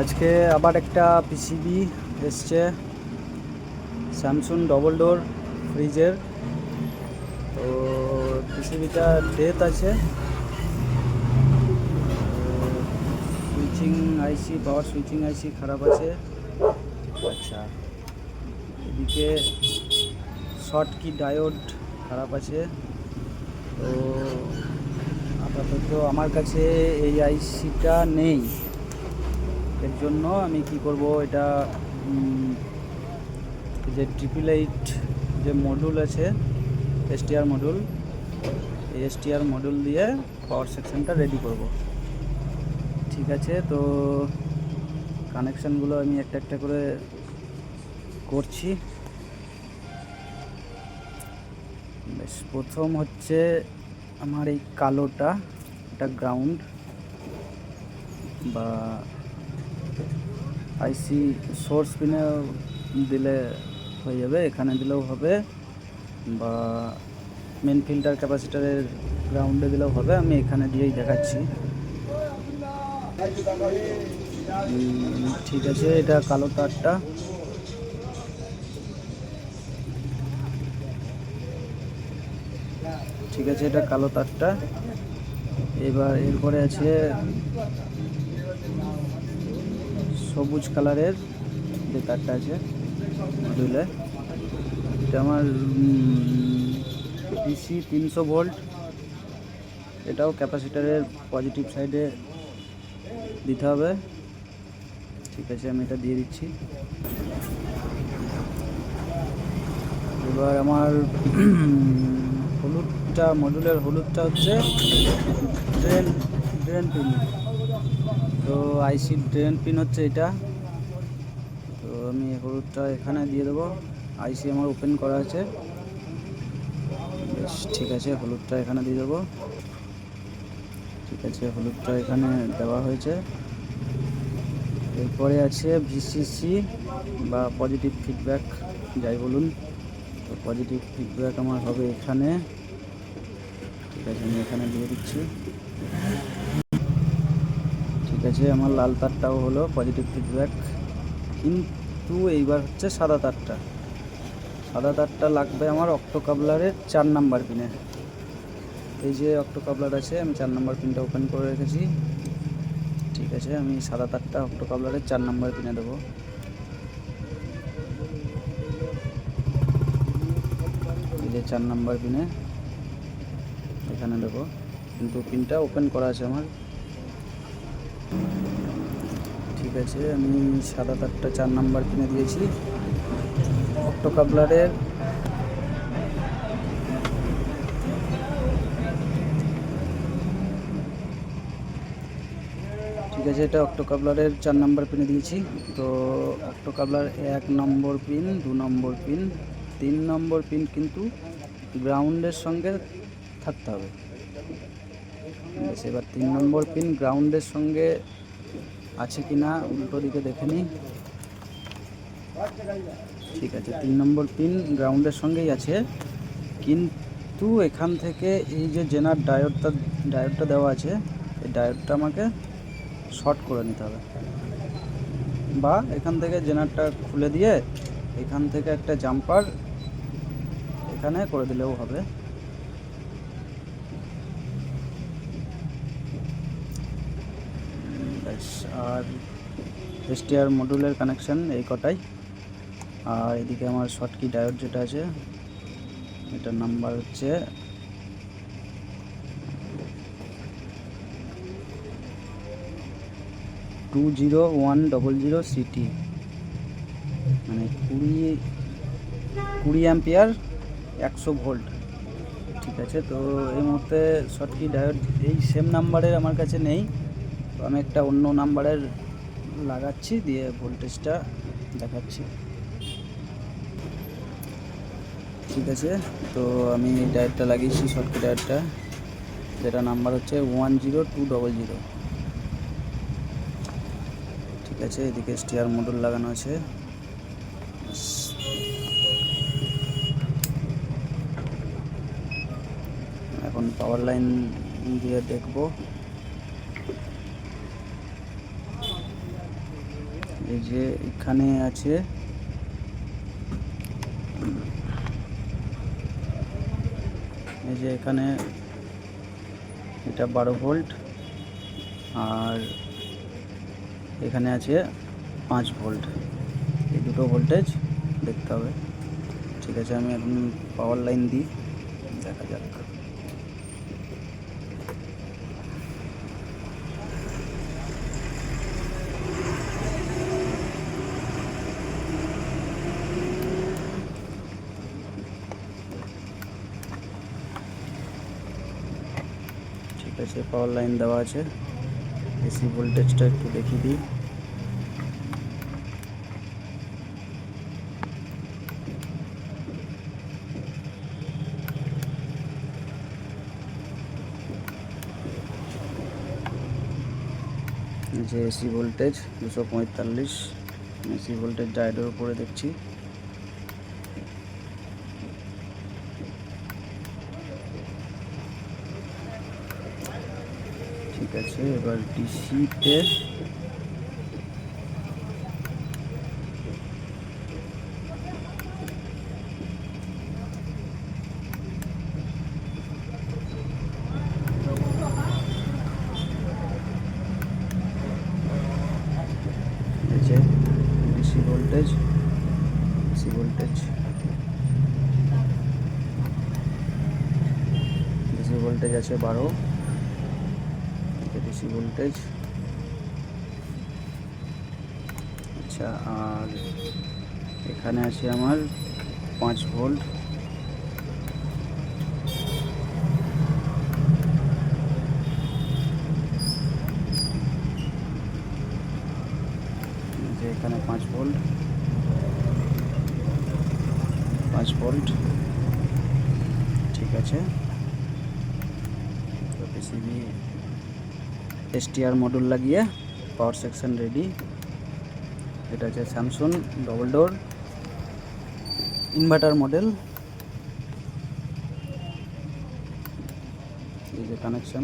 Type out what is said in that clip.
আজকে আবার একটা পিসিবি এসছে স্যামসুং ডবল ডোর ফ্রিজের। তো পিসিবিটা ডেথ আছে, সুইচিং আইসি পাওয়ার সুইচিং আইসি খারাপ আছে। আচ্ছা, এদিকে শর্ট কি ডায়োড খারাপ আছে। তো আপাতত আমার কাছে এই আইসিটা নেই, এর জন্য আমি কি করব, এটা যে 888 যে মডুল আছে এসটিআর মডুল, এই এসটিআর মডুল দিয়ে পাওয়ার সেকশনটা রেডি করব। ঠিক আছে, তো কানেকশানগুলো আমি একটা একটা করে করছি। বেশ, প্রথম হচ্ছে আমার এই কালোটা, এটা গ্রাউন্ড বা আইসি সোর্স পিনে দিলে হয়ে যাবে, এখানে দিলেও হবে, বা মেন ফিল্টার ক্যাপাসিটারের গ্রাউন্ডে দিলেও হবে। আমি এখানে দিয়েই দেখাচ্ছি। ঠিক আছে, এটা কালো তারটা। ঠিক আছে, এটা কালো তারটা। এবার এরপরে আছে সবুজ কালারের যে তারটা আছে মডুলে, এটা আমার ডিসি 300 ভোল্ট, এটাও ক্যাপাসিটারের পজিটিভ সাইডে দিতে হবে। ঠিক আছে, আমি এটা দিয়ে দিচ্ছি। এবার আমার হলুদটা, মডুলের হলুদটা হচ্ছে ড্রেন পিন। তো আইসি ড্রেন পিন হচ্ছে এটা। তো আমি হলুদটা এখানে দিয়ে দেবো। আইসি আমার ওপেন করা আছে। বেশ, ঠিক আছে, হলুদটা এখানে দিয়ে দেবো। ঠিক আছে, হলুদটা এখানে দেওয়া হয়েছে। এরপরে আছে ভিসিসি বা পজিটিভ ফিডব্যাক, যাই বলুন। তো পজিটিভ ফিডব্যাক আমার হবে এখানে। ঠিক আছে, আমি এখানে দিয়ে দিচ্ছি। ঠিক আছে, আমার লাল তারটাও হলো পজিটিভ ফিডব্যাক। কিন্তু এইবার হচ্ছে সাদা তারটা। সাদা তারটা লাগবে আমার অক্টো কাবলারের 4 নাম্বার পিনে। এই যে অক্টো কাবলার আছে, আমি 4 নাম্বার পিনটা ওপেন করে রেখেছি। ঠিক আছে, আমি সাদা তারটা অক্টো কাবলারের 4 নাম্বার পিনে দেবো। এই যে 4 নাম্বার পিনে এখানে দেবো, কিন্তু পিনটা ওপেন করা আছে আমার। ঠিক আছে, আমি সাদা তারটা 4 নাম্বার পিনে দিয়েছি। অক্টো কাবলারের ঠিক আছে, এটা অক্টো কাবলারের 4 নাম্বার পিনে দিয়েছি। তো অক্টো কাবলার 1 নম্বর পিন, 2 নম্বর পিন, 3 নম্বর পিন কিন্তু গ্রাউন্ডের সঙ্গে থাকতে হবে। এবার 3 নম্বর পিন গ্রাউন্ডের সঙ্গে আছে কি না উল্টো দিকে দেখে নিই। ঠিক আছে, 3 নম্বর পিন গ্রাউন্ডের সঙ্গেই আছে, কিন্তু এখান থেকে এই যে জেনার ডায়োডটা দেওয়া আছে, এই ডায়োডটা আমাকে শর্ট করে নিতে হবে, বা এখান থেকে জেনারটা খুলে দিয়ে এখান থেকে একটা জাম্পার এখানে করে দিলেও হবে। আর এসটিআর মডুলের কানেকশান এই কটাই। আর এদিকে আমার শর্টকি ডায়োড যেটা আছে, এটার নাম্বার হচ্ছে 20100 CT, মানে 20 অ্যাম্পিয়ার 100 ভোল্ট। ঠিক আছে, তো এই মুহূর্তে শর্টকি ডায়োড এই সেম নাম্বারের আমার কাছে নেই, তো আমি একটা অন্য নাম্বারের লাগাচ্ছি, দিয়ে ভোল্টেজটা দেখাচ্ছি। ঠিক আছে, তো আমি ডায়োডটা লাগিয়েছি, শর্টকি ডায়োডটা, যেটা নাম্বার হচ্ছে 10200। ঠিক আছে, এদিকে এসটিআর মডুল লাগানো আছে। এখন পাওয়ার লাইন দিয়ে দেখব। এই যে এখানে আছে এই যে এখানে এটা 12 ভোল্ট, আর এখানে আছে 5 ভোল্ট। এই দুটো ভোল্টেজ দেখতে হবে। ঠিক আছে, আমি এখন পাওয়ার লাইন দিই, দেখা যাক। ঠিক আছে, পাওয়ার লাইন দেওয়া আছে। এসি ভোল্টেজটা একটু দেখিয়ে দিই। যে এসি ভোল্টেজ 245, এসি ভোল্টেজ ডায়োডের উপরে দেখছি। ঠিক আছে, এবার ডিসিতে ডিসি ভোল্টেজ আছে 12। DC voltage. আচ্ছা, আর এখানে আছে আমার 5 ভোল্ট। যে এখানে 5 ভোল্ট। ঠিক আছে, তো পিসিবি এসটিআর মডুল লাগিয়ে পাওয়ার সেকশন রেডি। এটা হচ্ছে Samsung double door inverter model. এই যে কানেকশন।